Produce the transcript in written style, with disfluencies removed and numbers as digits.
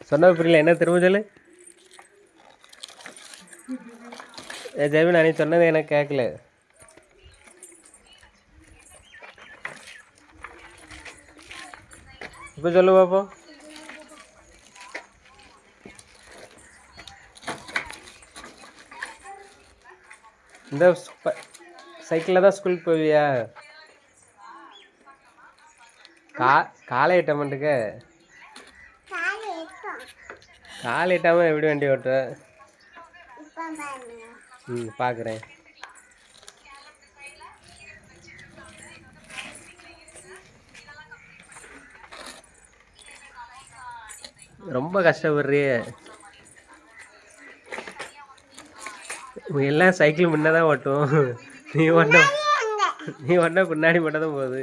சொன்ன புரியல, என்ன திரும்ப சொல்லு. ஜெயபின் நீ சொன்னது எனக்கு கேட்கல. இப்போ சொல்லு பாப்போம். இந்த சைக்கிளில் தான் ஸ்கூலுக்கு போவியா? காலை எட்டமாட்டுக்க காலை எட்டாமல் எப்படி வண்டி ஓட்டுற? பார்க்குறேன். ரொம்ப கஷ்டப்படுறியே. எல்லாம் சைக்கிள் முன்னே தான் ஓட்டும். நீ ஒன்ன பின்னாடி மட்டும் தான் போகுது.